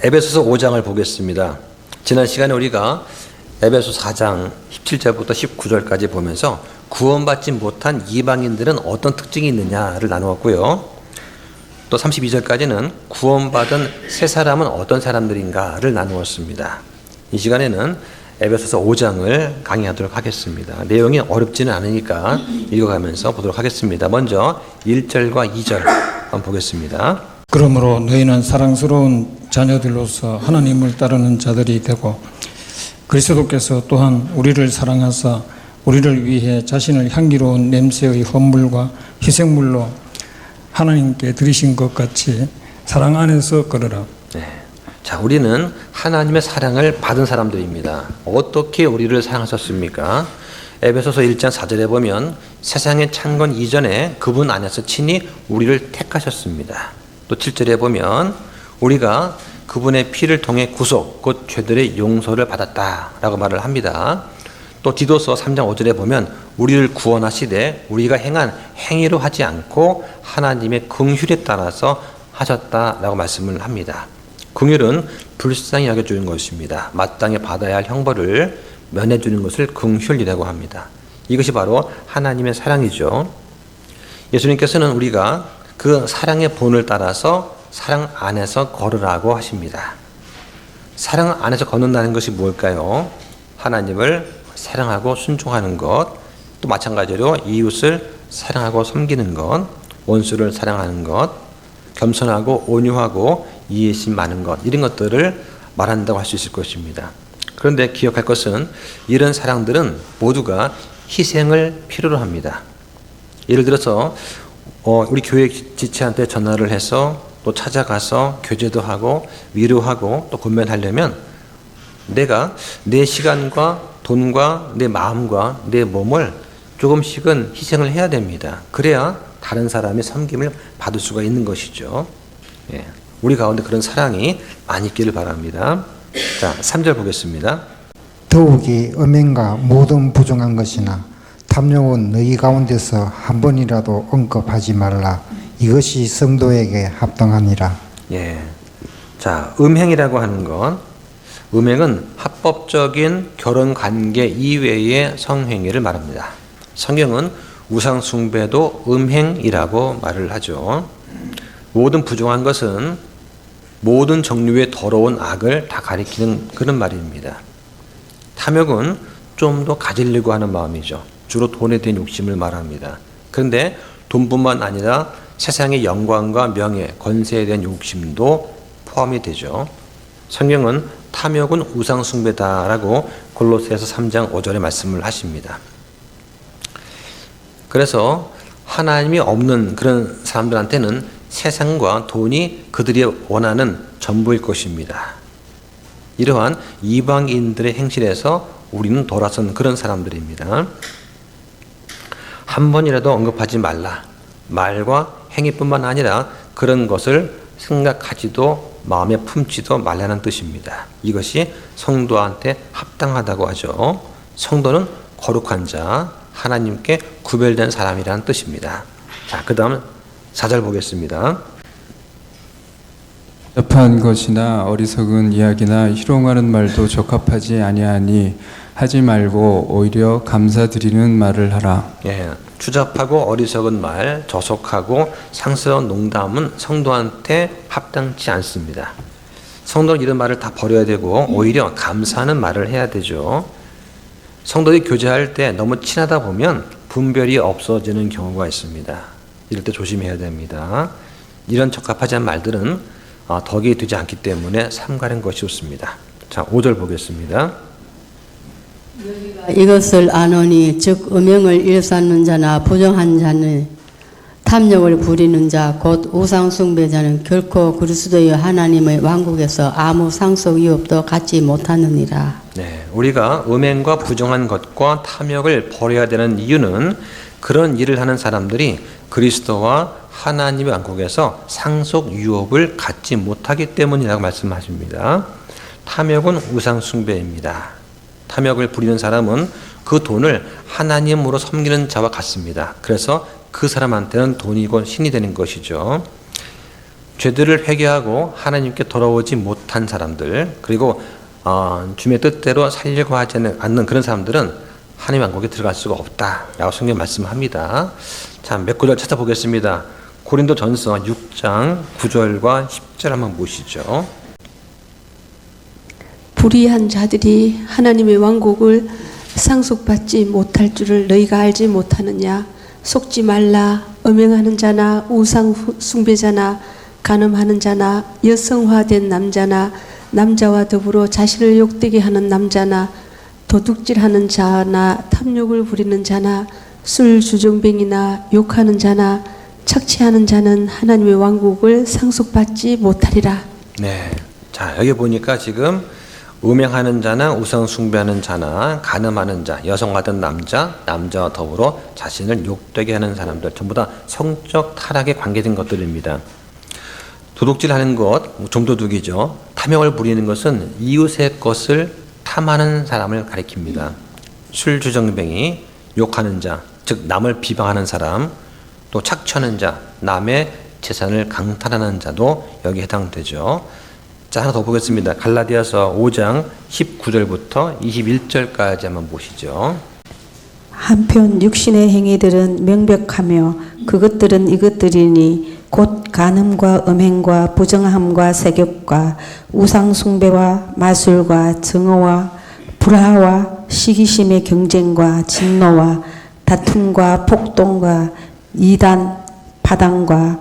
에베소서 5장을 보겠습니다. 지난 시간에 우리가 에베소 4장 17절부터 19절까지 보면서 구원받지 못한 이방인들은 어떤 특징이 있느냐를 나누었고요. 또 32절까지는 구원받은 새 사람은 어떤 사람들인가를 나누었습니다. 이 시간에는 에베소서 5장을 강의하도록 하겠습니다. 내용이 어렵지는 않으니까 읽어가면서 보도록 하겠습니다. 먼저 1절과 2절 한번 보겠습니다. 그러므로 너희는 사랑스러운 자녀들로서 하나님을 따르는 자들이 되고 그리스도께서 또한 우리를 사랑하사 우리를 위해 자신을 향기로운 냄새의 헌물과 희생물로 하나님께 드리신 것 같이 사랑 안에서 걸으라. 네. 자, 우리는 하나님의 사랑을 받은 사람들입니다. 어떻게 우리를 사랑하셨습니까? 에베소서 1장 4절에 보면 세상의 창건 이전에 그분 안에서 친히 우리를 택하셨습니다. 또 7절에 보면 우리가 그분의 피를 통해 구속, 곧 죄들의 용서를 받았다라고 말을 합니다. 또 디도서 3장 5절에 보면 우리를 구원하시되 우리가 행한 행위로 하지 않고 하나님의 긍휼에 따라서 하셨다라고 말씀을 합니다. 긍휼은 불쌍히 여겨주는 것입니다. 마땅히 받아야 할 형벌을 면해주는 것을 긍휼이라고 합니다. 이것이 바로 하나님의 사랑이죠. 예수님께서는 우리가 그 사랑의 본을 따라서 사랑 안에서 걸으라고 하십니다. 사랑 안에서 걷는다는 것이 뭘까요? 하나님을 사랑하고 순종하는 것, 또 마찬가지로 이웃을 사랑하고 섬기는 것, 원수를 사랑하는 것, 겸손하고 온유하고 이해심 많은 것, 이런 것들을 말한다고 할 수 있을 것입니다. 그런데 기억할 것은 이런 사랑들은 모두가 희생을 필요로 합니다. 예를 들어서 우리 교회 지체한테 전화를 해서 또 찾아가서 교제도 하고 위로하고 또 권면하려면 내가 내 시간과 돈과 내 마음과 내 몸을 조금씩은 희생을 해야 됩니다. 그래야 다른 사람의 섬김을 받을 수가 있는 것이죠. 예. 우리 가운데 그런 사랑이 많이 있기를 바랍니다. 자, 3절 보겠습니다. 더욱이 음행과 모든 부정한 것이나 탐욕은 너희 가운데서 한 번이라도 언급하지 말라. 이것이 성도에게 합당하니라. 예. 자, 음행이라고 하는 건, 음행은 합법적인 결혼 관계 이외의 성행위를 말합니다. 성경은 우상 숭배도 음행이라고 말을 하죠. 모든 부정한 것은 모든 종류의 더러운 악을 다 가리키는 그런 말입니다. 탐욕은 좀 더 가지려고 하는 마음이죠. 주로 돈에 대한 욕심을 말합니다. 그런데 돈뿐만 아니라 세상의 영광과 명예, 권세에 대한 욕심도 포함이 되죠. 성경은 탐욕은 우상 숭배다라고 골로새서 3장 5절에 말씀을 하십니다. 그래서 하나님이 없는 그런 사람들한테는 세상과 돈이 그들이 원하는 전부일 것입니다. 이러한 이방인들의 행실에서 우리는 돌아선 그런 사람들입니다. 한 번이라도 언급하지 말라. 말과 행위뿐만 아니라 그런 것을 생각하지도 마음에 품지도 말라는 뜻입니다. 이것이 성도한테 합당하다고 하죠. 성도는 거룩한 자, 하나님께 구별된 사람이라는 뜻입니다. 자, 그 다음 4절 보겠습니다. 협한 것이나 어리석은 이야기나 희롱하는 말도 적합하지 아니하니 하지 말고 오히려 감사드리는 말을 하라. 예, 추잡하고 어리석은 말, 저속하고 상스러운 농담은 성도한테 합당치 않습니다. 성도는 이런 말을 다 버려야 되고 오히려 감사하는 말을 해야 되죠. 성도들이 교제할 때 너무 친하다 보면 분별이 없어지는 경우가 있습니다. 이럴 때 조심해야 됩니다. 이런 적합하지 않은 말들은 덕이 되지 않기 때문에 삼가는 것이 좋습니다. 자, 5절 보겠습니다. 이것을 아노니 즉 음행을 일삼는 자나 부정한 자는 탐욕을 부리는 자 곧 우상 숭배자는 결코 그리스도의 하나님의 왕국에서 아무 상속 위협도 갖지 못하느니라. 네, 우리가 음행과 부정한 것과 탐욕을 버려야 되는 이유는 그런 일을 하는 사람들이 그리스도와 하나님의 왕국에서 상속 유업을 갖지 못하기 때문이라고 말씀하십니다. 탐욕은 우상 숭배입니다. 탐욕을 부리는 사람은 그 돈을 하나님으로 섬기는 자와 같습니다. 그래서 그 사람한테는 돈이고 신이 되는 것이죠. 죄들을 회개하고 하나님께 돌아오지 못한 사람들, 그리고 주님의 뜻대로 살려고 하지 않는 그런 사람들은 하나님 왕국에 들어갈 수가 없다라고 성경 말씀합니다. 자, 몇 구절 찾아보겠습니다. 고린도전서 6장 9절과 10절 한번 보시죠. 불의한 자들이 하나님의 왕국을 상속받지 못할 줄을 너희가 알지 못하느냐. 속지 말라. 음행하는 자나 우상 숭배자나 간음하는 자나 여성화된 남자나 남자와 더불어 자신을 욕되게 하는 남자나 도둑질하는 자나 탐욕을 부리는 자나 술 주정뱅이나 욕하는 자나 착취하는 자는 하나님의 왕국을 상속받지 못하리라. 네. 자, 여기 보니까 지금 음행하는 자나 우상 숭배하는 자나 간음하는 자, 여성화된 남자, 남자와 더불어 자신을 욕되게 하는 사람들, 전부 다 성적 타락에 관계된 것들입니다. 도둑질하는 것, 좀도둑이죠. 탐욕을 부리는 것은 이웃의 것을 탐하는 사람을 가리킵니다. 술주정뱅이, 욕하는 자, 즉 남을 비방하는 사람, 또 착취하는 자, 남의 재산을 강탈하는 자도 여기에 해당되죠. 자, 하나 더 보겠습니다. 갈라디아서 5장 19절부터 21절까지 한번 보시죠. 한편 육신의 행위들은 명백하며 그것들은 이것들이니 곧 간음과 음행과 부정함과 세격과 우상숭배와 마술과 증오와 불화와 시기심의 경쟁과 진노와 다툼과 폭동과 이단 파당과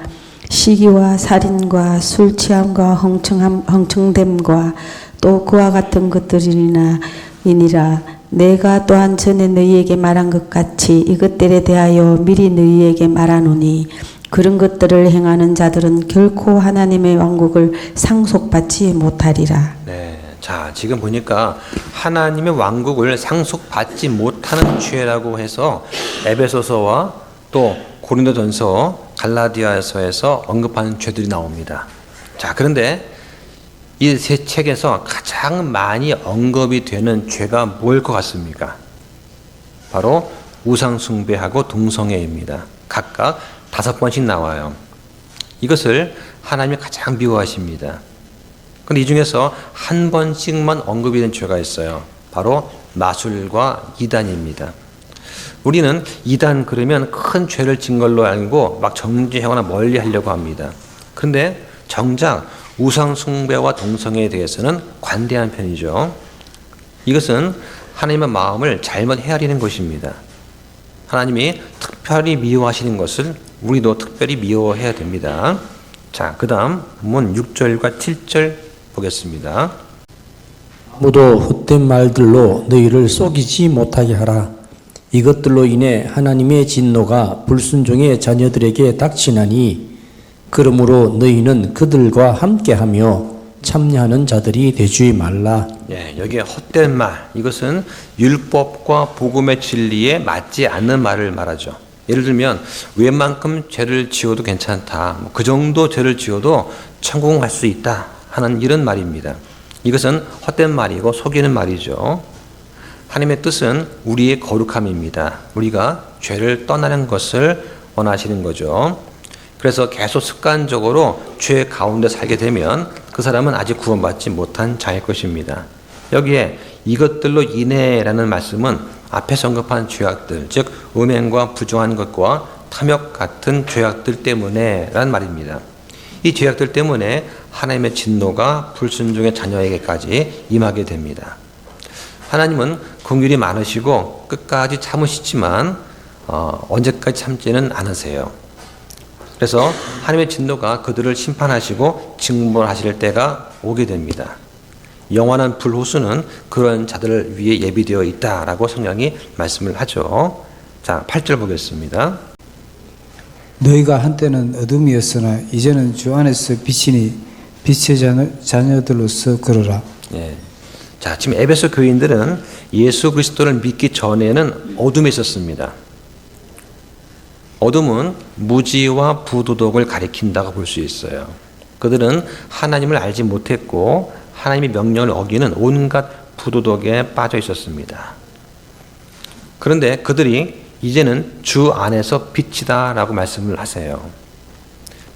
시기와 살인과 술취함과 흥청됨과 또 그와 같은 것들이니라. 내가 또한 전에 너희에게 말한 것 같이 이것들에 대하여 미리 너희에게 말하노니 그런 것들을 행하는 자들은 결코 하나님의 왕국을 상속받지 못하리라. 네. 자, 지금 보니까 하나님의 왕국을 상속받지 못하는 죄라고 해서 에베소서와 또 고린도전서, 갈라디아서에서 언급하는 죄들이 나옵니다. 자, 그런데 이 세 책에서 가장 많이 언급이 되는 죄가 뭐일 것 같습니까? 바로 우상숭배하고 동성애입니다. 각각 5번씩 나와요. 이것을 하나님이 가장 미워하십니다. 그런데 이 중에서 한 번씩만 언급이 된 죄가 있어요. 바로 마술과 이단입니다. 우리는 이단 그러면 큰 죄를 진 걸로 알고 막 정죄하거나 멀리 하려고 합니다. 그런데 정작 우상 숭배와 동성애에 대해서는 관대한 편이죠. 이것은 하나님의 마음을 잘못 헤아리는 것입니다. 하나님이 특별히 미워하시는 것을 우리도 특별히 미워해야 됩니다. 자, 그 다음 본문 6절과 7절 보겠습니다. 아무도 헛된 말들로 너희를 속이지 못하게 하라. 이것들로 인해 하나님의 진노가 불순종의 자녀들에게 닥치나니 그러므로 너희는 그들과 함께하며 참여하는 자들이 되지 말라. 예, 여기에 헛된 말, 이것은 율법과 복음의 진리에 맞지 않는 말을 말하죠. 예를 들면 웬만큼 죄를 지어도 괜찮다, 그 정도 죄를 지어도 천국 갈 수 있다 하는 이런 말입니다. 이것은 헛된 말이고 속이는 말이죠. 하나님의 뜻은 우리의 거룩함입니다. 우리가 죄를 떠나는 것을 원하시는 거죠. 그래서 계속 습관적으로 죄 가운데 살게 되면 그 사람은 아직 구원받지 못한 자일 것입니다. 여기에 이것들로 인해라는 말씀은 앞에서 언급한 죄악들, 즉 음행과 부정한 것과 탐욕 같은 죄악들 때문에 라는 말입니다. 이 죄악들 때문에 하나님의 진노가 불순종의 자녀에게까지 임하게 됩니다. 하나님은 긍휼이 많으시고 끝까지 참으시지만 언제까지 참지는 않으세요. 그래서 하나님의 진노가 그들을 심판하시고 징벌하실 때가 오게 됩니다. 영원한 불호수는 그런 자들을 위해 예비되어 있다라고 성경이 말씀을 하죠. 자, 8절 보겠습니다. 너희가 한때는 어둠이었으나 이제는 주 안에서 빛이니 빛의 자녀들로서 걸어라. 예. 자, 지금 에베소 교인들은 예수 그리스도를 믿기 전에는 어둠에 있었습니다. 어둠은 무지와 부도덕을 가리킨다고 볼 수 있어요. 그들은 하나님을 알지 못했고 하나님의 명령을 어기는 온갖 부도덕에 빠져 있었습니다. 그런데 그들이 이제는 주 안에서 빛이다라고 말씀을 하세요.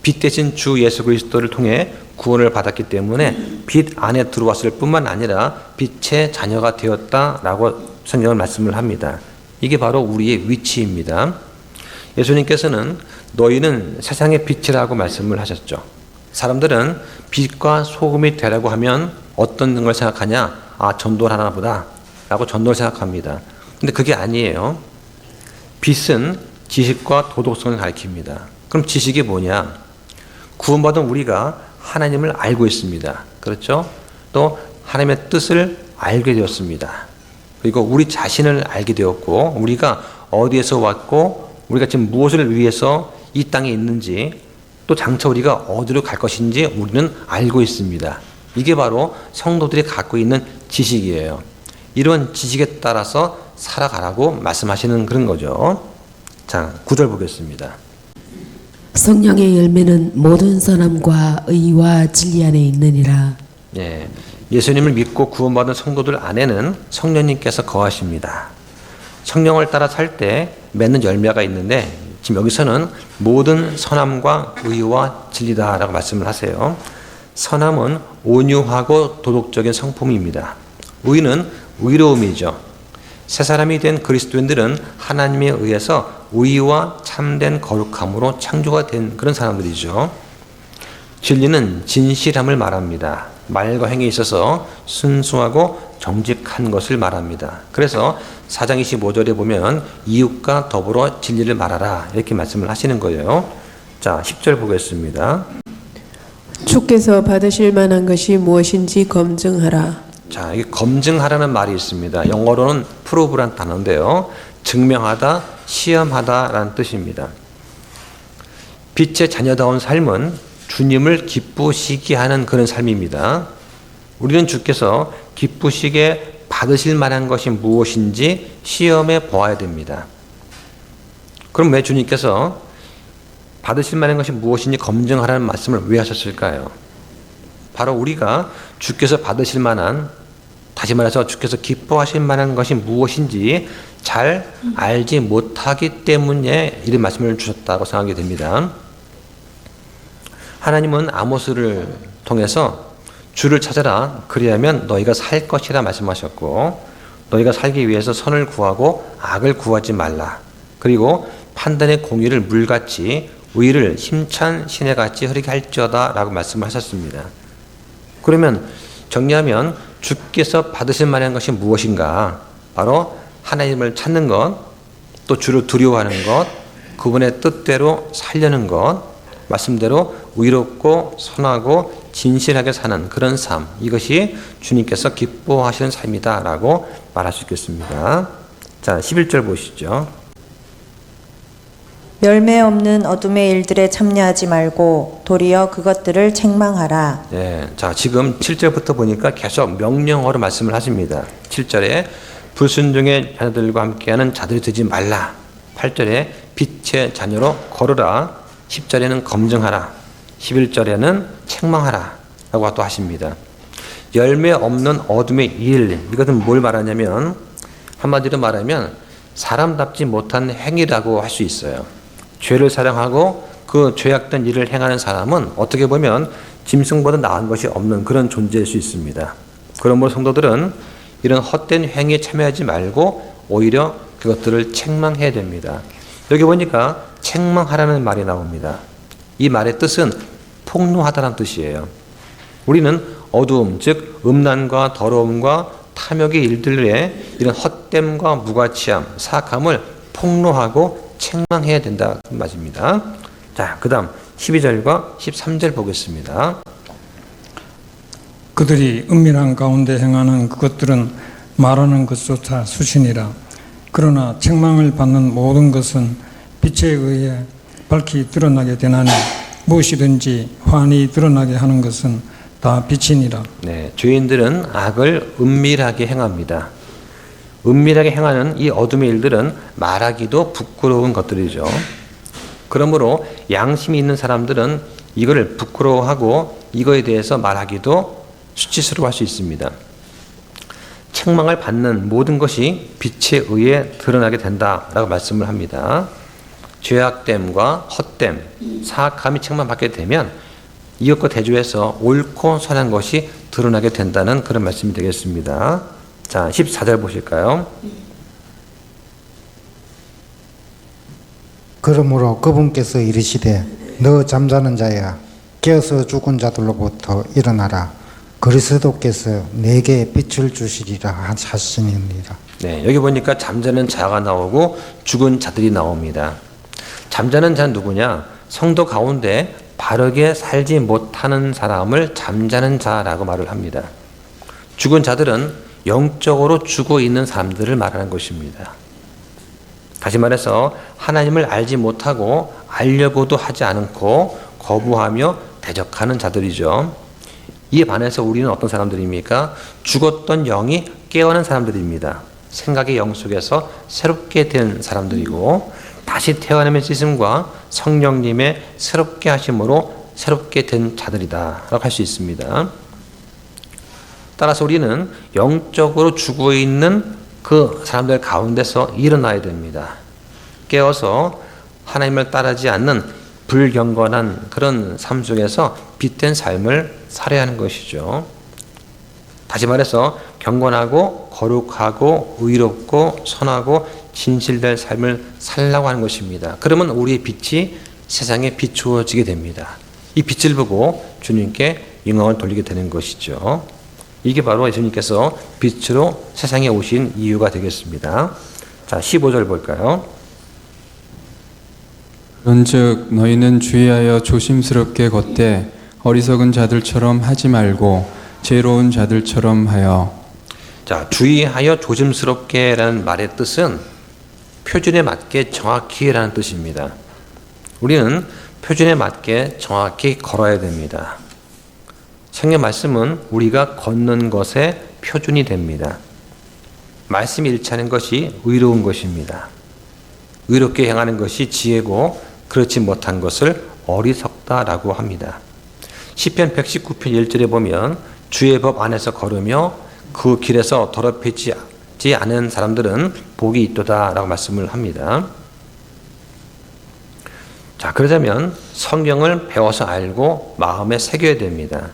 빛 대신 주 예수 그리스도를 통해 구원을 받았기 때문에 빛 안에 들어왔을 뿐만 아니라 빛의 자녀가 되었다라고 성경은 말씀을 합니다. 이게 바로 우리의 위치입니다. 예수님께서는 너희는 세상의 빛이라고 말씀을 하셨죠. 사람들은 빛과 소금이 되라고 하면 어떤 걸 생각하냐? 아, 전도를 하나 보다 라고 전도를 생각합니다. 근데 그게 아니에요. 빛은 지식과 도덕성을 가리킵니다. 그럼 지식이 뭐냐? 구원받은 우리가 하나님을 알고 있습니다. 그렇죠? 또 하나님의 뜻을 알게 되었습니다. 그리고 우리 자신을 알게 되었고, 우리가 어디에서 왔고, 우리가 지금 무엇을 위해서 이 땅에 있는지, 또 장차 우리가 어디로 갈 것인지 우리는 알고 있습니다. 이게 바로 성도들이 갖고 있는 지식이에요. 이런 지식에 따라서 살아가라고 말씀하시는 그런 거죠. 자, 9절 보겠습니다. 성령의 열매는 모든 선함과 의와 진리 안에 있느니라. 예, 예수님을 믿고 구원받은 성도들 안에는 성령님께서 거하십니다. 성령을 따라 살 때 맺는 열매가 있는데 지금 여기서는 모든 선함과 의와 진리다라고 말씀을 하세요. 선함은 온유하고 도덕적인 성품입니다. 의는 의로움이죠. 새 사람이 된 그리스도인들은 하나님에 의해서 의와 참된 거룩함으로 창조가 된 그런 사람들이죠. 진리는 진실함을 말합니다. 말과 행위에 있어서 순수하고 정직한 것을 말합니다. 그래서 4장 25절에 보면 이웃과 더불어 진리를 말하라 이렇게 말씀을 하시는 거예요. 자, 10절 보겠습니다. 주께서 받으실 만한 것이 무엇인지 검증하라. 자, 이게 검증하라는 말이 있습니다. 영어로는 prove란 단어인데요. 증명하다, 시험하다라는 뜻입니다. 빛의 자녀다운 삶은 주님을 기쁘시게 하는 그런 삶입니다. 우리는 주께서 기쁘시게 받으실 만한 것이 무엇인지 시험해 보아야 됩니다. 그럼 왜 주님께서 받으실 만한 것이 무엇인지 검증하라는 말씀을 왜 하셨을까요? 바로 우리가 주께서 받으실 만한, 다시 말해서 주께서 기뻐하실 만한 것이 무엇인지 잘 알지 못하기 때문에 이런 말씀을 주셨다고 생각이 됩니다. 하나님은 아모스를 통해서 주를 찾아라, 그리하면 너희가 살 것이라 말씀하셨고, 너희가 살기 위해서 선을 구하고 악을 구하지 말라. 그리고 판단의 공의를 물같이 의를 힘찬 시내같이 흐르게 할지어다 라고 말씀하셨습니다. 그러면 정리하면 주께서 받으실 만한 것이 무엇인가? 바로 하나님을 찾는 것, 또 주를 두려워하는 것, 그분의 뜻대로 살려는 것, 말씀대로 의롭고 선하고 진실하게 사는 그런 삶, 이것이 주님께서 기뻐하시는 삶이다 라고 말할 수 있겠습니다. 자, 11절 보시죠. 열매 없는 어둠의 일들에 참여하지 말고 도리어 그것들을 책망하라. 네, 자, 지금 7절부터 보니까 계속 명령어로 말씀을 하십니다. 7절에 불순종의 자녀들과 함께하는 자들이 되지 말라. 8절에 빛의 자녀로 걸으라. 10절에는 검증하라. 11절에는 책망하라 라고 또 하십니다. 열매 없는 어둠의 일, 이것은 뭘 말하냐면 한마디로 말하면 사람답지 못한 행위라고 할 수 있어요. 죄를 사랑하고 그 죄악된 일을 행하는 사람은 어떻게 보면 짐승보다 나은 것이 없는 그런 존재일 수 있습니다. 그러므로 성도들은 이런 헛된 행위에 참여하지 말고 오히려 그것들을 책망해야 됩니다. 여기 보니까 책망하라는 말이 나옵니다. 이 말의 뜻은 폭로하다는 뜻이에요. 우리는 어두움, 즉 음란과 더러움과 탐욕의 일들에 이런 헛됨과 무가치함, 사악함을 폭로하고 책망해야 된다는 말입니다. 자, 그 다음 12절과 13절 보겠습니다. 그들이 은밀한 가운데 행하는 그것들은 말하는 것조차 수신이라. 그러나 책망을 받는 모든 것은 빛에 의해 밝히 드러나게 되나니 무엇이든지 환히 드러나게 하는 것은 다 빛이니라. 네, 죄인들은 악을 은밀하게 행합니다. 은밀하게 행하는 이 어둠의 일들은 말하기도 부끄러운 것들이죠. 그러므로 양심이 있는 사람들은 이거를 부끄러워하고 이거에 대해서 말하기도 수치스러워할 수 있습니다. 책망을 받는 모든 것이 빛에 의해 드러나게 된다라고 말씀을 합니다. 죄악됨과 헛됨, 사악함이 책망받게 되면 이것과 대조해서 옳고 선한 것이 드러나게 된다는 그런 말씀이 되겠습니다. 자, 14절 보실까요? 그러므로 그분께서 이르시되 너 잠자는 자야 깨어서 죽은 자들로부터 일어나라. 그리스도께서 내게 빛을 주시리라 하시니라. 네, 여기 보니까 잠자는 자가 나오고 죽은 자들이 나옵니다. 잠자는 자는 누구냐? 성도 가운데 바르게 살지 못하는 사람을 잠자는 자라고 말을 합니다. 죽은 자들은 영적으로 죽어 있는 사람들을 말하는 것입니다. 다시 말해서 하나님을 알지 못하고 알려고도 하지 않고 거부하며 대적하는 자들이죠. 이에 반해서 우리는 어떤 사람들입니까? 죽었던 영이 깨어난 사람들입니다. 생각의 영 속에서 새롭게 된 사람들이고 다시 태어남의 씻음과 성령님의 새롭게 하심으로 새롭게 된 자들이다 라고 할 수 있습니다. 따라서 우리는 영적으로 죽어 있는 그 사람들 가운데서 일어나야 됩니다. 깨어서 하나님을 따르지 않는 불경건한 그런 삶 속에서 빛된 삶을 살아야 하는 것이죠. 다시 말해서 경건하고 거룩하고 의롭고 선하고 진실될 삶을 살라고 하는 것입니다. 그러면 우리의 빛이 세상에 비추어지게 됩니다. 이 빛을 보고 주님께 영광을 돌리게 되는 것이죠. 이게 바로 예수님께서 빛으로 세상에 오신 이유가 되겠습니다. 자, 15절 볼까요? 그런즉 너희는 주의하여 조심스럽게 걷되 어리석은 자들처럼 하지 말고 지혜로운 자들처럼 하여. 자, 주의하여 조심스럽게라는 말의 뜻은 표준에 맞게 정확히라는 뜻입니다. 우리는 표준에 맞게 정확히 걸어야 됩니다. 성경 말씀은 우리가 걷는 것의 표준이 됩니다. 말씀이 일치하는 것이 의로운 것입니다. 의롭게 행하는 것이 지혜고 그렇지 못한 것을 어리석다라고 합니다. 시편 119편 1절에 보면 주의 법 안에서 걸으며 그 길에서 더럽히지 않은 사람들은 복이 있도다라고 말씀을 합니다. 자, 그러자면 성경을 배워서 알고 마음에 새겨야 됩니다.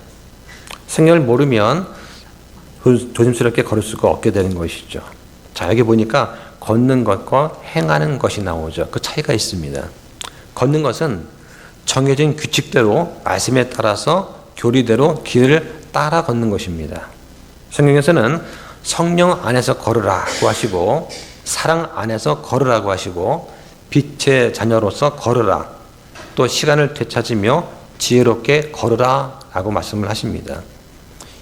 성경을 모르면 조심스럽게 걸을 수가 없게 되는 것이죠. 자, 여기 보니까 걷는 것과 행하는 것이 나오죠. 그 차이가 있습니다. 걷는 것은 정해진 규칙대로 말씀에 따라서 교리대로 길을 따라 걷는 것입니다. 성경에서는 성령 안에서 걸으라고 하시고 사랑 안에서 걸으라고 하시고 빛의 자녀로서 걸으라, 또 시간을 되찾으며 지혜롭게 걸으라 라고 말씀을 하십니다.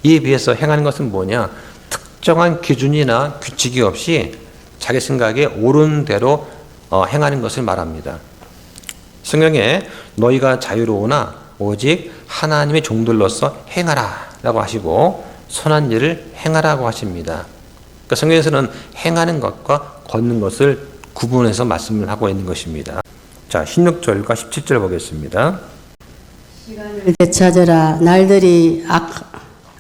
이에 비해서 행하는 것은 뭐냐? 특정한 기준이나 규칙이 없이 자기 생각에 옳은 대로 행하는 것을 말합니다. 성경에 너희가 자유로우나 오직 하나님의 종들로서 행하라 라고 하시고 선한 일을 행하라고 하십니다. 그러니까 성경에서는 행하는 것과 걷는 것을 구분해서 말씀을 하고 있는 것입니다. 자, 16절과 17절 보겠습니다. 시간을 되찾으라. 날들이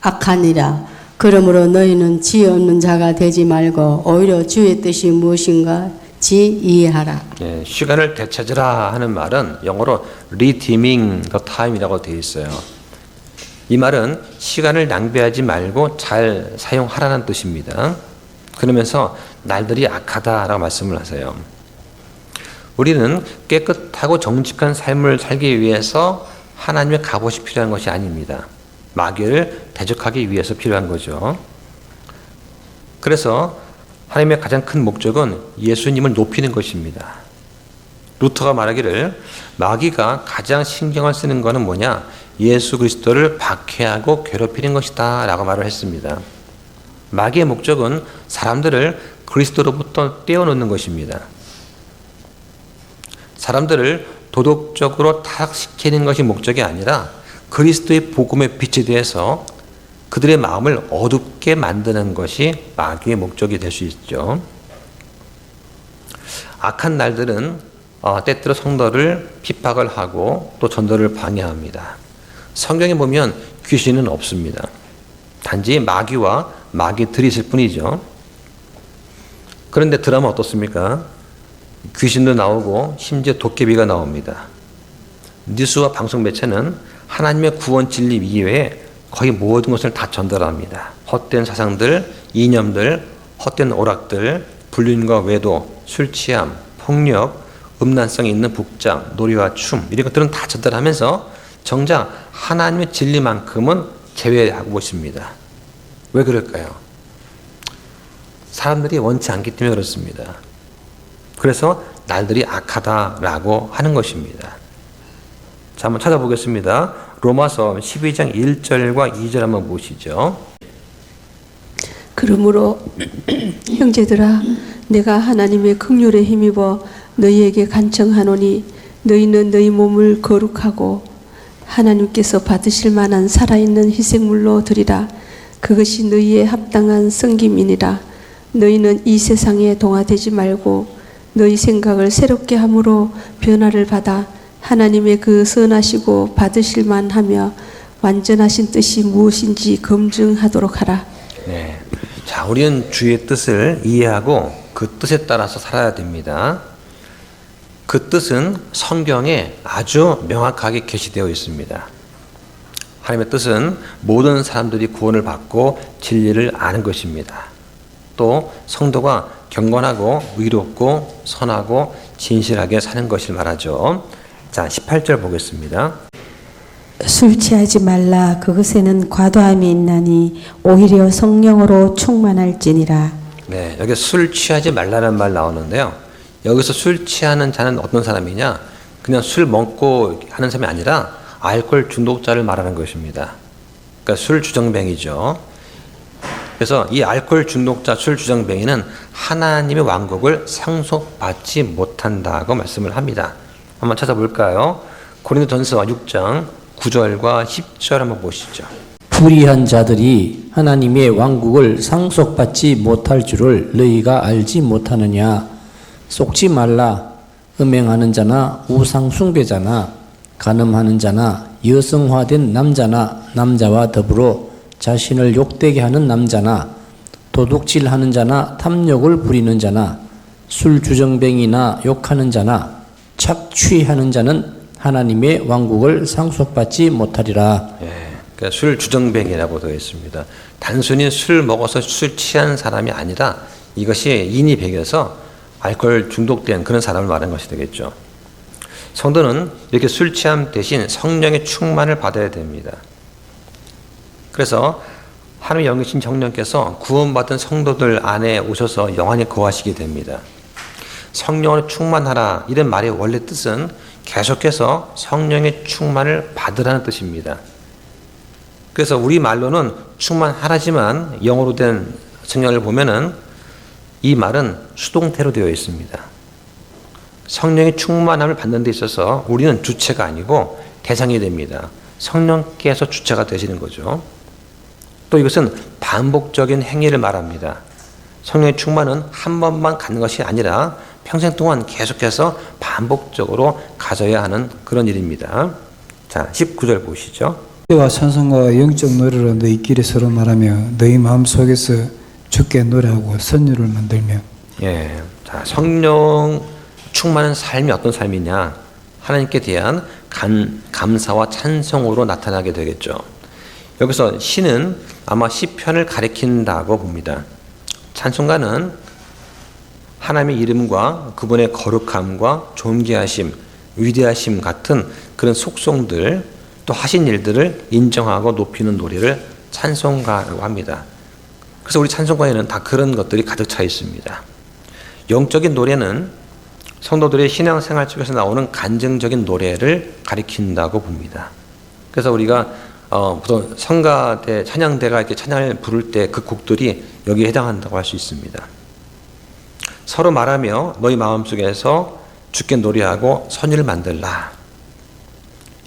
악하니라. 그러므로 너희는 지혜 없는 자가 되지 말고 오히려 주의 뜻이 무엇인가 이해하라. 예, 시간을 되찾으라 하는 말은 영어로 redeeming the time이라고 되어 있어요. 이 말은 시간을 낭비하지 말고 잘 사용하라는 뜻입니다. 그러면서 날들이 악하다라고 말씀을 하세요. 우리는 깨끗하고 정직한 삶을 살기 위해서 하나님의 갑옷이 필요한 것이 아닙니다. 마귀를 대적하기 위해서 필요한 거죠. 그래서 하나님의 가장 큰 목적은 예수님을 높이는 것입니다. 루터가 말하기를 마귀가 가장 신경을 쓰는 것은 뭐냐? 예수 그리스도를 박해하고 괴롭히는 것이다 라고 말을 했습니다. 마귀의 목적은 사람들을 그리스도로부터 떼어놓는 것입니다. 사람들을 도덕적으로 타락시키는 것이 목적이 아니라 그리스도의 복음의 빛에 대해서 그들의 마음을 어둡게 만드는 것이 마귀의 목적이 될 수 있죠. 악한 날들은 때때로 성도를 핍박을 하고 또 전도를 방해합니다. 성경에 보면 귀신은 없습니다. 단지 마귀와 마귀들이 있을 뿐이죠. 그런데 드라마 어떻습니까? 귀신도 나오고 심지어 도깨비가 나옵니다. 뉴스와 방송 매체는 하나님의 구원 진리 이외에 거의 모든 것을 다 전달합니다. 헛된 사상들, 이념들, 헛된 오락들, 불륜과 외도, 술 취함, 폭력, 음란성이 있는 복장, 놀이와 춤 이런 것들은 다 전달하면서 정작 하나님의 진리만큼은 제외하고 있습니다. 왜 그럴까요? 사람들이 원치 않기 때문에 그렇습니다. 그래서 날들이 악하다라고 하는 것입니다. 자, 한번 찾아보겠습니다. 로마서 12장 1절과 2절 한번 보시죠. 그러므로 형제들아 내가 하나님의 긍휼에 힘입어 너희에게 간청하노니 너희는 너희 몸을 거룩하고 하나님께서 받으실 만한 살아있는 희생물로 드리라. 그것이 너희의 합당한 섬김이니라. 너희는 이 세상에 동화되지 말고 너희 생각을 새롭게 함으로 변화를 받아 하나님의 그 선하시고 받으실 만하며 완전하신 뜻이 무엇인지 검증하도록 하라. 네. 자, 우리는 주의 뜻을 이해하고 그 뜻에 따라서 살아야 됩니다. 그 뜻은 성경에 아주 명확하게 게시되어 있습니다. 하나님의 뜻은 모든 사람들이 구원을 받고 진리를 아는 것입니다. 또 성도가 경건하고 의롭고 선하고 진실하게 사는 것을 말하죠. 자, 18절 보겠습니다. 술 취하지 말라. 그것에는 과도함이 있나니 오히려 성령으로 충만할지니라. 네, 여기 술 취하지 말라는 말 나오는데요. 여기서 술 취하는 자는 어떤 사람이냐? 그냥 술 먹고 하는 사람이 아니라 알코올 중독자를 말하는 것입니다. 그러니까 술 주정뱅이죠. 그래서 이 알코올 중독자 술 주정뱅이는 하나님의 왕국을 상속받지 못한다고 말씀을 합니다. 한번 찾아볼까요? 고린도전서 6장 9절과 10절 한번 보시죠. 불의한 자들이 하나님의 왕국을 상속받지 못할 줄을 너희가 알지 못하느냐. 속지 말라. 음행하는 자나 우상 숭배자나 간음하는 자나 여성화된 남자나 남자와 더불어 자신을 욕되게 하는 남자나 도둑질하는 자나 탐욕을 부리는 자나 술 주정뱅이나 욕하는 자나 착취하는 자는 하나님의 왕국을 상속받지 못하리라. 그러니까 술 주정뱅이라고 되어 있습니다. 단순히 술 먹어서 술 취한 사람이 아니라 이것이 인이 배겨서 알코올 중독된 그런 사람을 말하는 것이 되겠죠. 성도는 이렇게 술 취함 대신 성령의 충만을 받아야 됩니다. 그래서 하나님의 영이신 성령께서 구원받은 성도들 안에 오셔서 영원히 거하시게 됩니다. 성령으로 충만하라 이런 말의 원래 뜻은 계속해서 성령의 충만을 받으라는 뜻입니다. 그래서 우리 말로는 충만하라지만 영어로 된 성경을 보면은 이 말은 수동태로 되어 있습니다. 성령의 충만함을 받는 데 있어서 우리는 주체가 아니고 대상이 됩니다. 성령께서 주체가 되시는 거죠. 또 이것은 반복적인 행위를 말합니다. 성령의 충만은 한 번만 갖는 것이 아니라 평생 동안 계속해서 반복적으로 가져야 하는 그런 일입니다. 자, 19절 보시죠. 때와 찬송과 영적 노래로 너희끼리 서로 말하며 너희 마음속에서 주께 노래하고 선율을 만들며. 예. 자, 성령 충만한 삶이 어떤 삶이냐? 하나님께 대한 감사와 찬송으로 나타나게 되겠죠. 여기서 시는 아마 시편을 가리킨다고 봅니다. 찬송가는 하나님의 이름과 그분의 거룩함과 존귀하심, 위대하심 같은 그런 속성들 또 하신 일들을 인정하고 높이는 노래를 찬송가라고 합니다. 그래서 우리 찬송가에는 다 그런 것들이 가득 차 있습니다. 영적인 노래는 성도들의 신앙생활 속에서 나오는 간증적인 노래를 가리킨다고 봅니다. 그래서 우리가 보통 성가대, 찬양대가 이렇게 찬양을 부를 때 그 곡들이 여기에 해당한다고 할 수 있습니다. 서로 말하며 너희 마음속에서 주께 노래하고 선율을 만들라.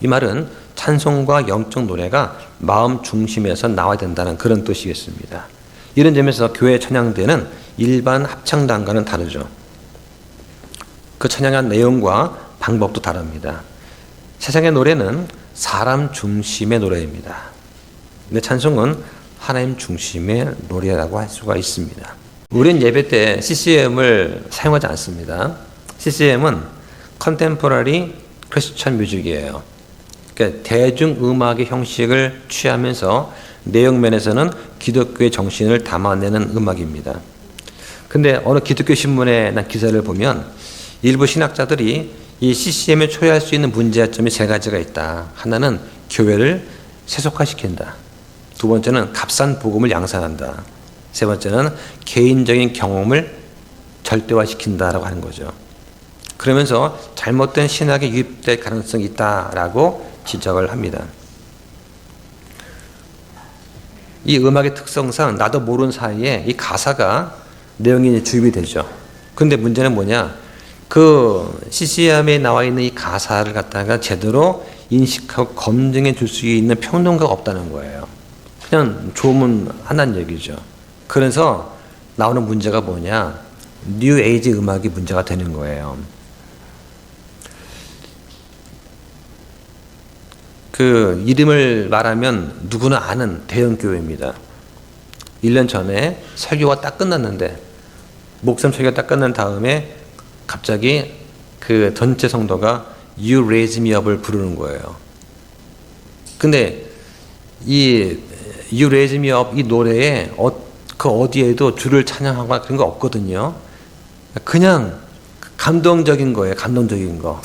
이 말은 찬송과 영적 노래가 마음 중심에서 나와야 된다는 그런 뜻이겠습니다. 이런 점에서 교회 찬양대는 일반 합창단과는 다르죠. 그 찬양한 내용과 방법도 다릅니다. 세상의 노래는 사람 중심의 노래입니다. 근데 찬송은 하나님 중심의 노래라고 할 수가 있습니다. 우리는 예배 때 CCM을 사용하지 않습니다. CCM은 컨템포러리 크리스천 뮤직이에요. 그러니까 대중음악의 형식을 취하면서 내용면에서는 기독교의 정신을 담아내는 음악입니다. 근데 어느 기독교 신문에 난 기사를 보면 일부 신학자들이 이 CCM에 초래할 수 있는 문제점이 세 가지가 있다. 하나는 교회를 세속화시킨다. 두 번째는 값싼 복음을 양산한다. 세 번째는 개인적인 경험을 절대화시킨다라고 하는 거죠. 그러면서 잘못된 신학에 유입될 가능성이 있다라고 지적을 합니다. 이 음악의 특성상 나도 모르는 사이에 이 가사가 내용이 주입이 되죠. 근데 문제는 뭐냐? 그 CCM에 나와 있는 이 가사를 갖다가 제대로 인식하고 검증해 줄 수 있는 평론가가 없다는 거예요. 그냥 조문한다는 얘기죠. 그래서 나오는 문제가 뭐냐? 뉴 에이지 음악이 문제가 되는 거예요. 그 이름을 말하면 누구나 아는 대형 교회입니다. 1년 전에 설교가 딱 끝났는데 목사님 설교가 딱 끝난 다음에 갑자기 그 전체 성도가 You Raise Me Up을 부르는 거예요. 근데 이 You Raise Me Up 이 노래에 그 어디에도 주를 찬양하거나 그런 거 없거든요. 그냥 감동적인 거예요. 감동적인 거.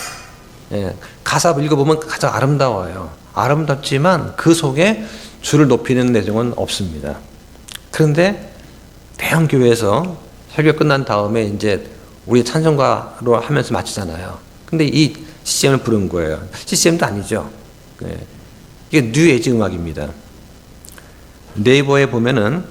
예, 가사 읽어보면 가장 아름다워요. 아름답지만 그 속에 주를 높이는 내용은 없습니다. 그런데 대형 교회에서 설교 끝난 다음에 이제 우리 찬송가로 하면서 마치잖아요. 근데 이 CCM을 부른 거예요. CCM도 아니죠. 예. 이게 뉴 에이지 음악입니다. 네이버에 보면은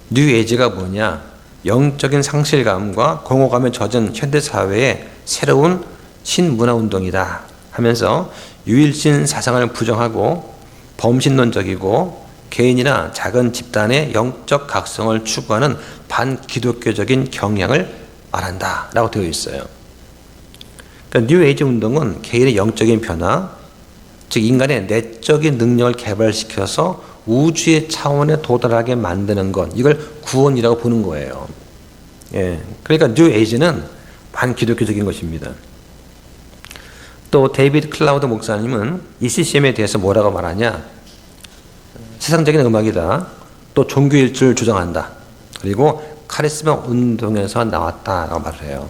뉴 에이지가 뭐냐? 영적인 상실감과 공허감에 젖은 현대사회의 새로운 신문화운동이다 하면서 유일신 사상을 부정하고 범신론적이고 개인이나 작은 집단의 영적 각성을 추구하는 반기독교적인 경향을 말한다 라고 되어 있어요. 그러니까 뉴 에이지 운동은 개인의 영적인 변화, 즉 인간의 내적인 능력을 개발시켜서 우주의 차원에 도달하게 만드는 것, 이걸 구원이라고 보는 거예요. 예, 그러니까 뉴 에이지는 반기독교적인 것입니다. 또 데이비드 클라우드 목사님은 이 CCM에 대해서 뭐라고 말하냐? 세상적인 음악이다. 또 종교일주를 주장한다. 그리고 카리스마 운동에서 나왔다라고 말을 해요.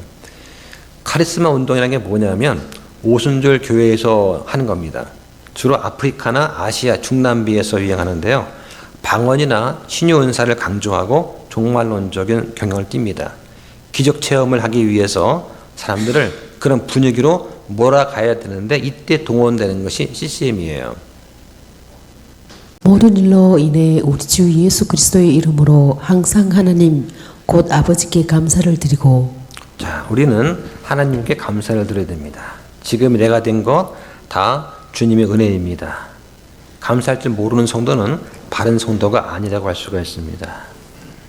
카리스마 운동이라는 게 뭐냐면 오순절 교회에서 하는 겁니다. 주로 아프리카나 아시아, 중남미에서 유행하는데요. 방언이나 신유 은사를 강조하고 종말론적인 경향을 띱니다. 기적 체험을 하기 위해서 사람들을 그런 분위기로 몰아가야 되는데 이때 동원되는 것이 CCM이에요. 모든 일로 인해 우리 주 예수 그리스도의 이름으로 항상 하나님 곧 아버지께 감사를 드리고, 자, 우리는 하나님께 감사를 드려야 됩니다. 지금 내가 된 것 다 주님의 은혜입니다. 감사할 줄 모르는 성도는 바른 성도가 아니라고 할 수가 있습니다.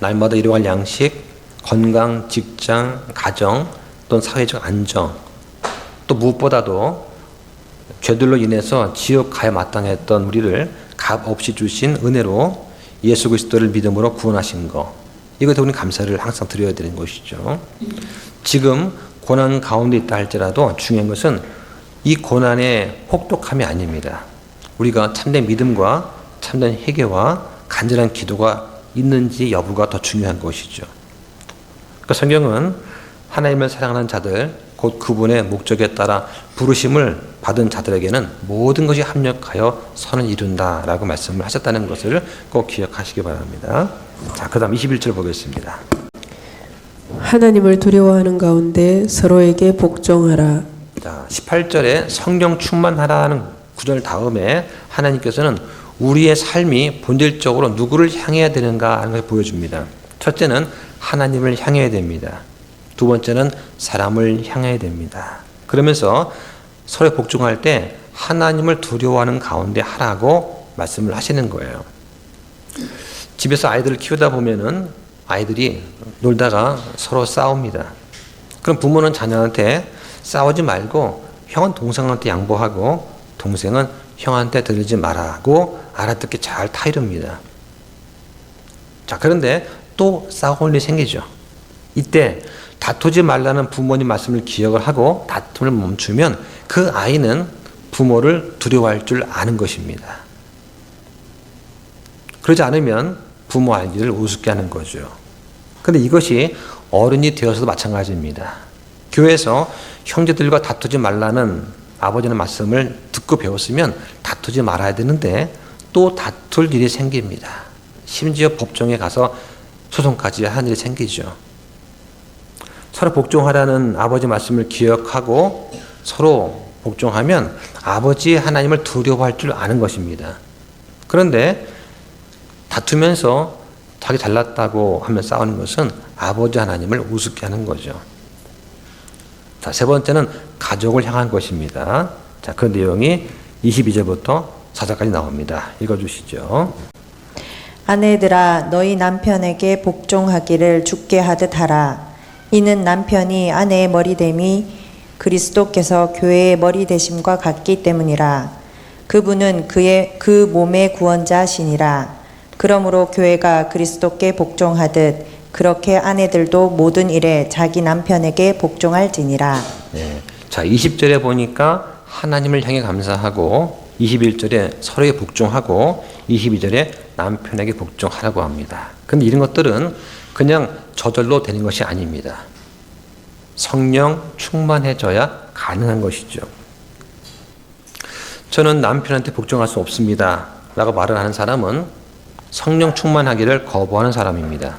날마다 일용할 양식, 건강, 직장, 가정, 또는 사회적 안정, 또 무엇보다도 죄들로 인해서 지옥 가야 마땅했던 우리를 값 없이 주신 은혜로 예수 그리스도를 믿음으로 구원하신 것, 이것에 우리는 감사를 항상 드려야 되는 것이죠. 지금 고난 가운데 있다 할지라도 중요한 것은 이 고난의 혹독함이 아닙니다. 우리가 참된 믿음과 참된 회개와 간절한 기도가 있는지 여부가 더 중요한 것이죠. 그러니까 성경은 하나님을 사랑하는 자들, 곧 그분의 목적에 따라 부르심을 받은 자들에게는 모든 것이 합력하여 선을 이룬다라고 말씀을 하셨다는 것을 꼭 기억하시기 바랍니다. 자, 그 다음 21절 보겠습니다. 하나님을 두려워하는 가운데 서로에게 복종하라. 자, 18절에 성령 충만하라는 구절 다음에 하나님께서는 우리의 삶이 본질적으로 누구를 향해야 되는가 하는 것을 보여줍니다. 첫째는 하나님을 향해야 됩니다. 두 번째는 사람을 향해야 됩니다. 그러면서 서로 복종할 때 하나님을 두려워하는 가운데 하라고 말씀을 하시는 거예요. 집에서 아이들을 키우다 보면은 아이들이 놀다가 서로 싸웁니다. 그럼 부모는 자녀한테 싸우지 말고 형은 동생한테 양보하고 동생은 형한테 들리지 말라고 알아듣게 잘 타이릅니다. 자, 그런데 또 싸울 일이 생기죠. 이때 다투지 말라는 부모님 말씀을 기억을 하고 다툼을 멈추면 그 아이는 부모를 두려워할 줄 아는 것입니다. 그러지 않으면 부모 알기를 우습게 하는 거죠. 그런데 이것이 어른이 되어서도 마찬가지입니다. 교회에서 형제들과 다투지 말라는 아버지의 말씀을 듣고 배웠으면 다투지 말아야 되는데 또 다툴 일이 생깁니다. 심지어 법정에 가서 소송까지 하는 일이 생기죠. 서로 복종하라는 아버지 말씀을 기억하고 서로 복종하면 아버지 하나님을 두려워할 줄 아는 것입니다. 그런데 다투면서 자기 잘났다고 하며 싸우는 것은 아버지 하나님을 우습게 하는 거죠. 자, 세 번째는 가족을 향한 것입니다. 자, 그 내용이 22절부터 4절까지 나옵니다. 읽어주시죠. 아내들아 너희 남편에게 복종하기를 주께 하듯 하라. 이는 남편이 아내의 머리됨이 그리스도께서 교회의 머리 되심과 같기 때문이라. 그분은 그 몸의 구원자시니라. 그러므로 교회가 그리스도께 복종하듯 그렇게 아내들도 모든 일에 자기 남편에게 복종할지니라. 네. 자, 20절에 보니까 하나님을 향해 감사하고 21절에 서로에 복종하고 22절에 남편에게 복종하라고 합니다. 근데 이런 것들은 그냥 저절로 되는 것이 아닙니다. 성령 충만해져야 가능한 것이죠. 저는 남편한테 복종할 수 없습니다 라고 말을 하는 사람은 성령 충만하기를 거부하는 사람입니다.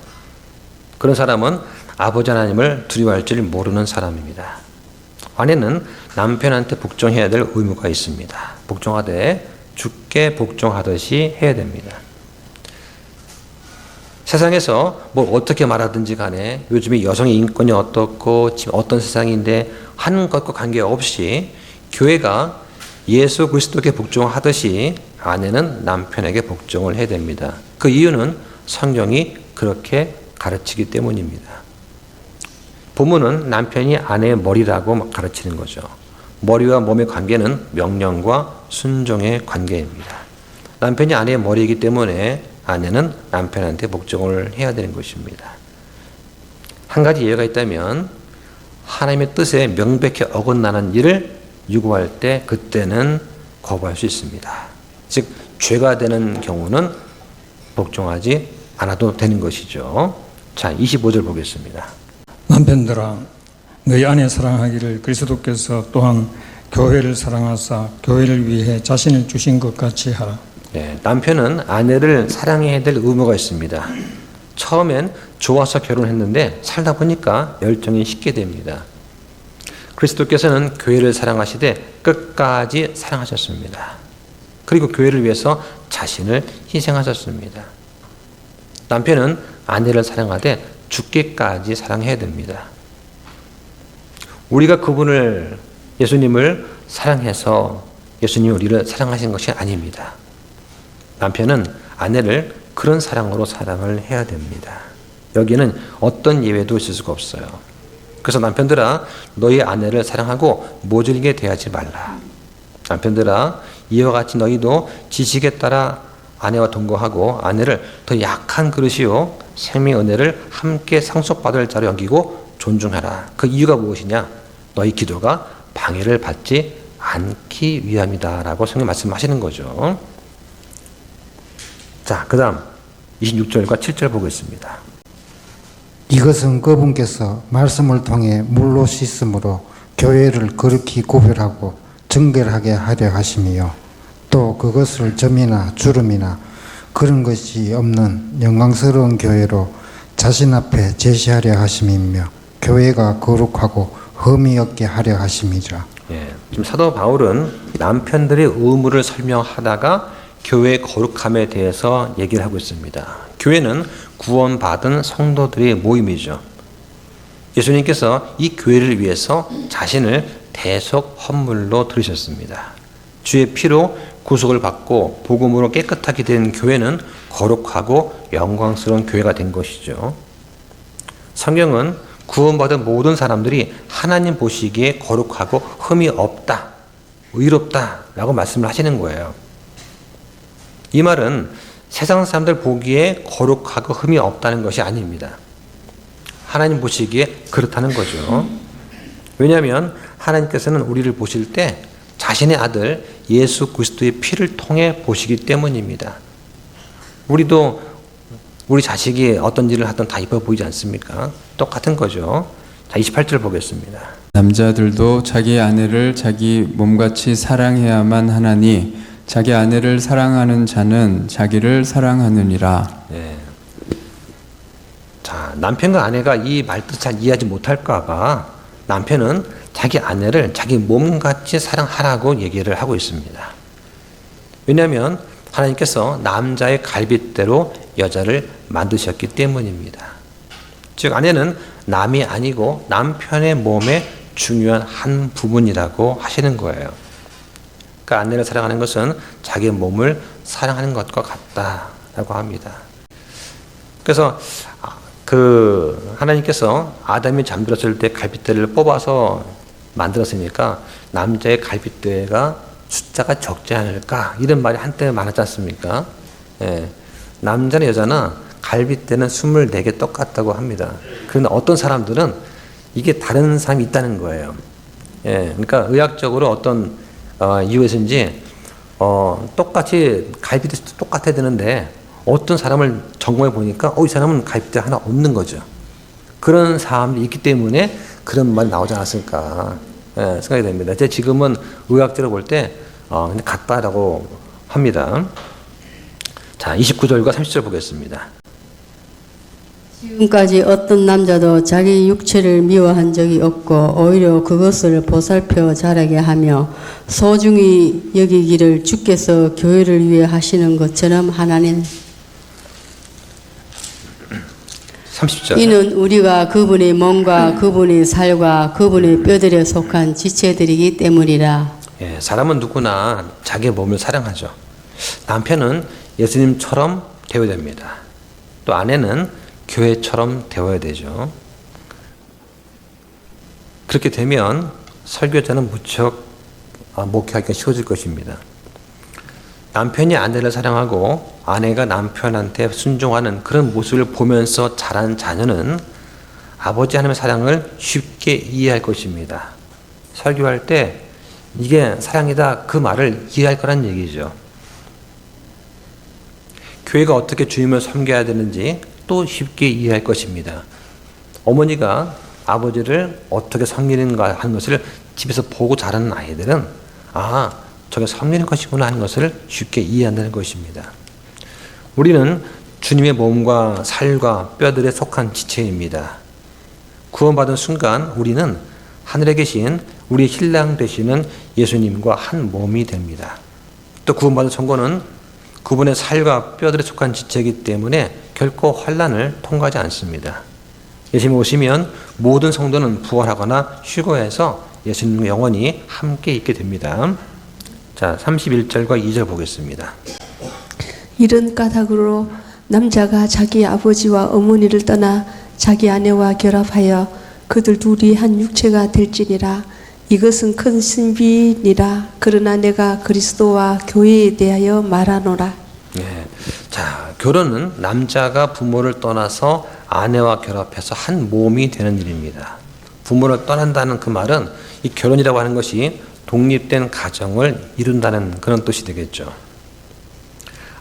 그런 사람은 아버지 하나님을 두려워할 줄 모르는 사람입니다. 아내는 남편한테 복종해야 될 의무가 있습니다. 복종하되 주께 복종하듯이 해야 됩니다. 세상에서 뭘 어떻게 말하든지 간에 요즘에 여성의 인권이 어떻고 지금 어떤 세상인데 하는 것과 관계없이 교회가 예수 그리스도께 복종하듯이 아내는 남편에게 복종을 해야 됩니다. 그 이유는 성경이 그렇게 가르치기 때문입니다. 본문은 남편이 아내의 머리라고 가르치는 거죠. 머리와 몸의 관계는 명령과 순종의 관계입니다. 남편이 아내의 머리이기 때문에 아내는 남편한테 복종을 해야 되는 것입니다. 한 가지 예외가 있다면 하나님의 뜻에 명백히 어긋나는 일을 유고할 때 그때는 거부할 수 있습니다. 즉 죄가 되는 경우는 복종하지 않아도 되는 것이죠. 자, 25절 보겠습니다. 남편들아 너희 아내 사랑하기를 그리스도께서 또한 교회를 사랑하사 교회를 위해 자신을 주신 것 같이 하라. 네, 남편은 아내를 사랑해야 될 의무가 있습니다. 처음엔 좋아서 결혼했는데 살다 보니까 열정이 식게 됩니다. 그리스도께서는 교회를 사랑하시되 끝까지 사랑하셨습니다. 그리고 교회를 위해서 자신을 희생하셨습니다. 남편은 아내를 사랑하되 죽기까지 사랑해야 됩니다. 우리가 그분을 예수님을 사랑해서 예수님이 우리를 사랑하신 것이 아닙니다. 남편은 아내를 그런 사랑으로 사랑을 해야 됩니다. 여기는 어떤 예외도 있을 수가 없어요. 그래서 남편들아 너희 아내를 사랑하고 모질게 대하지 말라. 남편들아 이와 같이 너희도 지식에 따라 아내와 동거하고 아내를 더 약한 그릇이요 생명의 은혜를 함께 상속받을 자로 여기고 존중하라. 그 이유가 무엇이냐? 너희 기도가 방해를 받지 않기 위함이다 라고 성경 말씀하시는 거죠. 자, 그 다음 26절과 7절 보겠습니다. 이것은 그분께서 말씀을 통해 물로 씻음으로 교회를 거룩히 구별하고 정결하게 하려 하심이요 또 그것을 점이나 주름이나 그런 것이 없는 영광스러운 교회로 자신 앞에 제시하려 하심이며 교회가 거룩하고 흠이 없게 하려 하심이라. 예, 지금 사도 바울은 남편들의 의무를 설명하다가 교회의 거룩함에 대해서 얘기를 하고 있습니다. 교회는 구원받은 성도들의 모임이죠. 예수님께서 이 교회를 위해서 자신을 대속 헌물로 들으셨습니다. 주의 피로 구속을 받고 복음으로 깨끗하게 된 교회는 거룩하고 영광스러운 교회가 된 것이죠. 성경은 구원받은 모든 사람들이 하나님 보시기에 거룩하고 흠이 없다, 의롭다 라고 말씀을 하시는 거예요. 이 말은 세상 사람들 보기에 거룩하고 흠이 없다는 것이 아닙니다. 하나님 보시기에 그렇다는 거죠. 왜냐하면 하나님께서는 우리를 보실 때 자신의 아들 예수 그리스도의 피를 통해 보시기 때문입니다. 우리도 우리 자식이 어떤 일을 하든 다 이뻐 보이지 않습니까? 똑같은 거죠. 자, 28절 보겠습니다. 남자들도 자기 아내를 자기 몸같이 사랑해야만 하나니 자기 아내를 사랑하는 자는 자기를 사랑하느니라. 네. 자, 남편과 아내가 이 말뜻 잘 이해하지 못할까봐 남편은 자기 아내를 자기 몸같이 사랑하라고 얘기를 하고 있습니다. 왜냐하면 하나님께서 남자의 갈빗대로 여자를 만드셨기 때문입니다. 즉 아내는 남이 아니고 남편의 몸의 중요한 한 부분이라고 하시는 거예요. 그러니까 아내를 사랑하는 것은 자기 몸을 사랑하는 것과 같다라고 합니다. 그래서 하나님께서 아담이 잠들었을 때 갈빗대를 뽑아서 만들었으니까 남자의 갈빗대가 숫자가 적지 않을까 이런 말이 한때 많았지 않습니까? 예. 남자나 여자나 갈빗대는 24개 똑같다고 합니다. 그런데 어떤 사람들은 이게 다른 사람이 있다는 거예요. 예. 그러니까 의학적으로 어떤 이유에서인지 똑같이 갈빗대 똑같아야 되는데 어떤 사람을 점검해 보니까 이 사람은 갈빗대 하나 없는 거죠. 그런 사람이 있기 때문에 그런 말이 나오지 않았을까 생각이 됩니다. 지금은 의학적으로 볼 때 같다라고 합니다. 자, 29절과 30절 보겠습니다. 지금까지 어떤 남자도 자기 육체를 미워한 적이 없고 오히려 그것을 보살펴 자라게 하며 소중히 여기기를 주께서 교회를 위해 하시는 것처럼 하나님 30절. 이는 우리가 그분의 몸과 그분의 살과 그분의 뼈들에 속한 지체들이기 때문이라. 예, 사람은 누구나 자기 몸을 사랑하죠. 남편은 예수님처럼 되어야 됩니다. 또 아내는 교회처럼 되어야 되죠. 그렇게 되면 설교자는 무척 목회하기가 쉬워질 것입니다. 남편이 아내를 사랑하고 아내가 남편한테 순종하는 그런 모습을 보면서 자란 자녀는 아버지 하나님의 사랑을 쉽게 이해할 것입니다. 설교할 때 이게 사랑이다 그 말을 이해할 거란 얘기죠. 교회가 어떻게 주님을 섬겨야 되는지 또 쉽게 이해할 것입니다. 어머니가 아버지를 어떻게 섬기는가 하는 것을 집에서 보고 자라는 아이들은 저게 섬기는 것이구나 하는 것을 쉽게 이해한다는 것입니다. 우리는 주님의 몸과 살과 뼈들에 속한 지체입니다. 구원받은 순간 우리는 하늘에 계신 우리 신랑 되시는 예수님과 한 몸이 됩니다. 또 구원받은 성도는 그분의 살과 뼈들에 속한 지체이기 때문에 결코 환난을 통과하지 않습니다. 예수님 오시면 모든 성도는 부활하거나 휴거해서 예수님과 영원히 함께 있게 됩니다. 자, 31절과 2절 보겠습니다. 이런 까닭으로 남자가 자기 아버지와 어머니를 떠나 자기 아내와 결합하여 그들 둘이 한 육체가 될지니라. 이것은 큰 신비니라. 그러나 내가 그리스도와 교회에 대하여 말하노라. 네. 자, 결혼은 남자가 부모를 떠나서 아내와 결합해서 한 몸이 되는 일입니다. 부모를 떠난다는 그 말은 이 결혼이라고 하는 것이 독립된 가정을 이룬다는 그런 뜻이 되겠죠.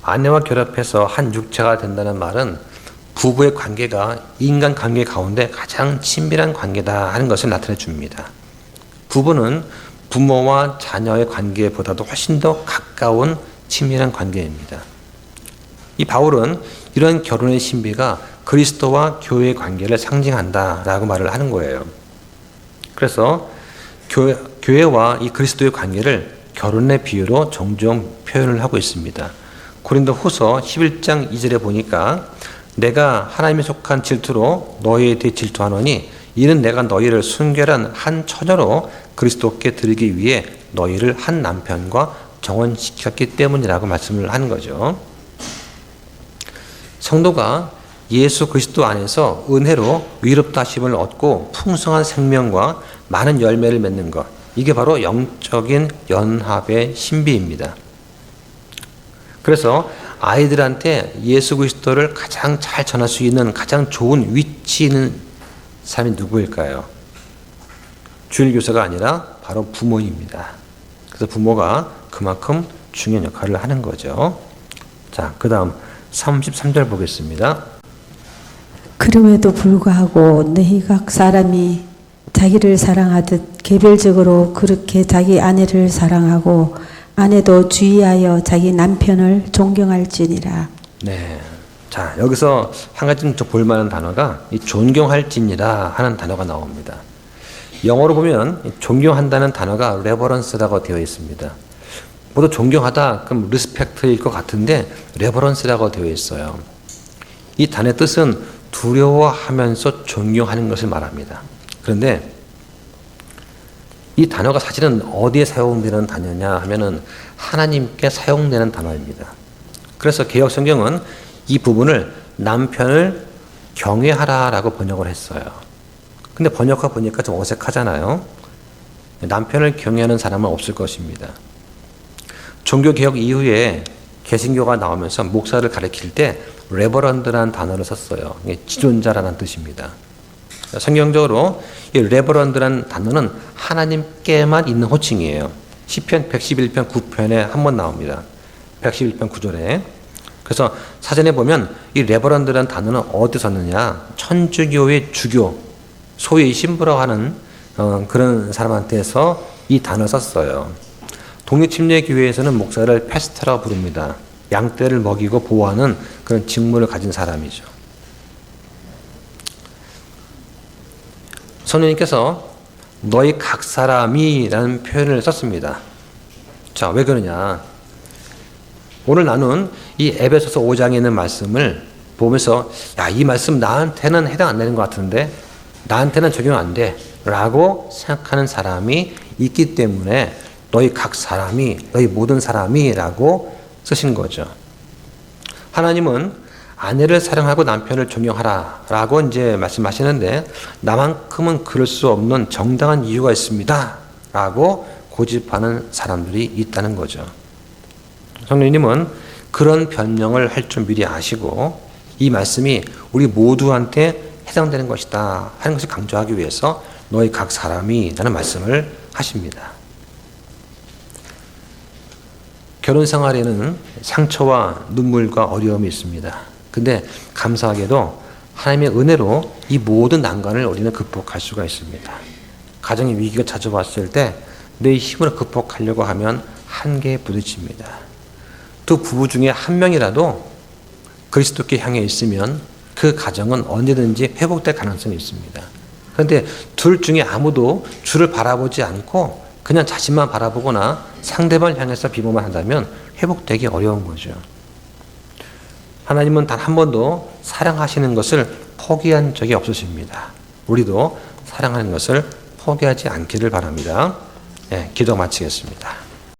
아내와 결합해서 한 육체가 된다는 말은 부부의 관계가 인간 관계 가운데 가장 친밀한 관계다 하는 것을 나타내 줍니다. 부부는 부모와 자녀의 관계보다도 훨씬 더 가까운 친밀한 관계입니다. 이 바울은 이런 결혼의 신비가 그리스도와 교회의 관계를 상징한다라고 말을 하는 거예요. 그래서 교회와 이 그리스도의 관계를 결혼의 비유로 종종 표현을 하고 있습니다. 고린도후서 11장 2절에 보니까 내가 하나님에 속한 질투로 너희에 대해 질투하노니 이는 내가 너희를 순결한 한 처녀로 그리스도께 드리기 위해 너희를 한 남편과 정혼시켰기 때문이라고 말씀을 하는 거죠. 성도가 예수 그리스도 안에서 은혜로 위롭다 하심을 얻고 풍성한 생명과 많은 열매를 맺는 것, 이게 바로 영적인 연합의 신비입니다. 그래서 아이들한테 예수 그리스도를 가장 잘 전할 수 있는 가장 좋은 위치는 사람이 누구일까요? 주일교사가 아니라 바로 부모입니다. 그래서 부모가 그만큼 중요한 역할을 하는 거죠. 자, 그 다음 33절 보겠습니다. 그럼에도 불구하고 너희 각 사람이 자기를 사랑하듯 개별적으로 그렇게 자기 아내를 사랑하고 아내도 주의하여 자기 남편을 존경할지니라. 네. 자, 여기서 한 가지 좀 볼만한 단어가 이 존경할지니라 하는 단어가 나옵니다. 영어로 보면 이 존경한다는 단어가 레버런스라고 되어 있습니다. 모두 존경하다 그럼 리스펙트일 것 같은데 레버런스라고 되어 있어요. 이 단어의 뜻은 두려워하면서 존경하는 것을 말합니다. 그런데 이 단어가 사실은 어디에 사용되는 단어냐 하면은 하나님께 사용되는 단어입니다. 그래서 개역 성경은 이 부분을 남편을 경외하라라고 번역을 했어요. 근데 번역해 보니까 좀 어색하잖아요. 남편을 경외하는 사람은 없을 것입니다. 종교개혁 이후에 개신교가 나오면서 목사를 가리킬 때 레버런드라는 단어를 썼어요. 이게 지존자라는 뜻입니다. 성경적으로 이 레버런드라는 단어는 하나님께만 있는 호칭이에요. 시편 111편 9편에 한 번 나옵니다. 111편 9절에. 그래서 사전에 보면 이 레버런드라는 단어는 어디 썼느냐? 천주교의 주교, 소위 신부라고 하는 그런 사람한테서 이 단어를 썼어요. 독립침례교회에서는 목사를 패스터라고 부릅니다. 양떼를 먹이고 보호하는 그런 직무를 가진 사람이죠. 성령님께서 너희 각 사람이라는 표현을 썼습니다. 자, 왜 그러냐? 오늘 나눈 이 에베소서 5장에 있는 말씀을 보면서 야, 이 말씀 나한테는 해당 안 되는 것 같은데 나한테는 적용 안 돼 라고 생각하는 사람이 있기 때문에 너희 각 사람이, 너희 모든 사람이 라고 쓰신 거죠. 하나님은 아내를 사랑하고 남편을 존경하라 라고 이제 말씀하시는데 나만큼은 그럴 수 없는 정당한 이유가 있습니다 라고 고집하는 사람들이 있다는 거죠. 성령님은 그런 변명을 할 줄 미리 아시고 이 말씀이 우리 모두한테 해당되는 것이다 하는 것을 강조하기 위해서 너희 각 사람이 라는 말씀을 하십니다. 결혼 생활에는 상처와 눈물과 어려움이 있습니다. 근데 감사하게도 하나님의 은혜로 이 모든 난관을 우리는 극복할 수가 있습니다. 가정의 위기가 찾아왔을 때 내 힘으로 극복하려고 하면 한계에 부딪힙니다. 두 부부 중에 한 명이라도 그리스도께 향해 있으면 그 가정은 언제든지 회복될 가능성이 있습니다. 그런데 둘 중에 아무도 주를 바라보지 않고 그냥 자신만 바라보거나 상대방을 향해서 비모만 한다면 회복되기 어려운 거죠. 하나님은 단 한 번도 사랑하시는 것을 포기한 적이 없으십니다. 우리도 사랑하는 것을 포기하지 않기를 바랍니다. 네, 기도 마치겠습니다.